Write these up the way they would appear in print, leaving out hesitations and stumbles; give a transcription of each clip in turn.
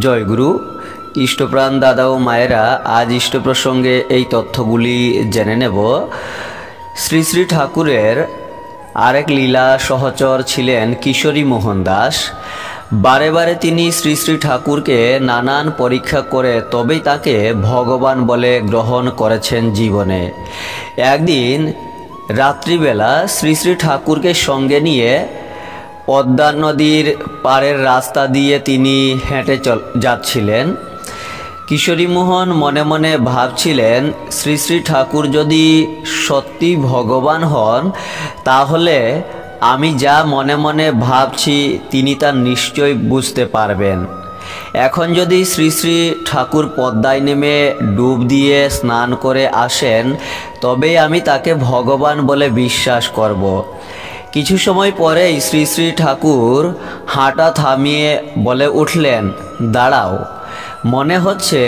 জয়গুরু। ইষ্টপ্রাণ দাদা ও মায়েরা, আজ ইষ্ট প্রসঙ্গে এই তথ্যগুলি জেনে নেব। শ্রী শ্রী ঠাকুরের আরেক লীলা সহচর ছিলেন কিশোরী মোহন দাস। বারে বারে তিনি শ্রী শ্রী ঠাকুরকে নানান পরীক্ষা করে তবেই তাকে ভগবান বলে গ্রহণ করেছেন জীবনে। একদিন রাত্রিবেলা শ্রী শ্রী ঠাকুরকে সঙ্গে নিয়ে পদ্মা নদীর পাড়ের রাস্তা দিয়ে তিনি হেঁটে যাচ্ছিলেন। কিশোরী মোহন মনে মনে ভাবছিলেন, শ্রী শ্রী ঠাকুর যদি সত্যি ভগবান হন, তাহলে আমি যা মনে মনে ভাবছি তিনি তা নিশ্চয় বুঝতে পারবেন। এখন যদি শ্রী শ্রী ঠাকুর পদ্মায় নেমে ডুব দিয়ে স্নান করে আসেন, তবেই আমি তাকে ভগবান বলে বিশ্বাস করব। কিছু সময় পরেই শ্রী শ্রী ঠাকুর হাঁটা থামিয়ে বলে উঠলেন, দাঁড়াও, মনে হচ্ছে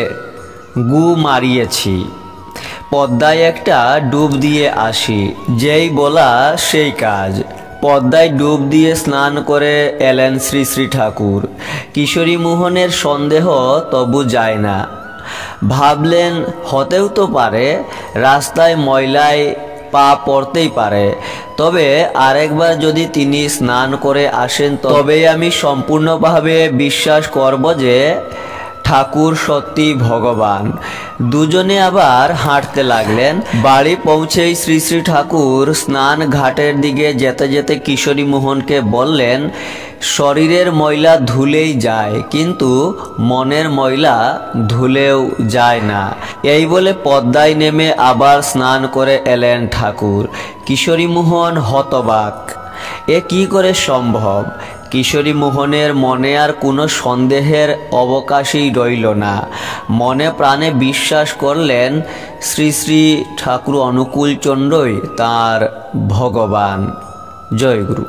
গু মারিয়েছি, পদ্মায় একটা ডুব দিয়ে আসি। যেই বলা সেই কাজ, পদ্মায় ডুব দিয়ে স্নান করে এলেন শ্রী শ্রী ঠাকুর। কিশোরী মোহনের সন্দেহ তবু যায় না। ভাবলেন, হতেও তো পারে, রাস্তায় ময়লায় পা পড়তেই পারে, তবে আরেকবার যদি তিনি স্নান করে আসেন তবেই আমি সম্পূর্ণভাবে বিশ্বাস করব যে ঠাকুর সত্যি ভগবান। দুজনে আবার হাঁটতে লাগলেন। বাড়ি পৌঁছেই শ্রী শ্রী ঠাকুর স্নান ঘাটের দিকে যেতে যেতে কিশোরী মোহনকে বললেন, শরীরের ময়লা ধুলেই যায়, কিন্তু মনের ময়লা ধুলেও যায় না। এই বলে পদ্মায় নেমে আবার স্নান করে এলেন ঠাকুর। কিশোরী মোহন হতবাক, এ কি করে সম্ভব? কিশোরী মোহনের মনে আর কোনো সন্দেহের অবকাশই রইল না। মনে প্রাণে বিশ্বাস করলেন, শ্রী শ্রী ঠাকুর অনুকূল চন্দ্রই তাঁর ভগবান। জয় গুরু।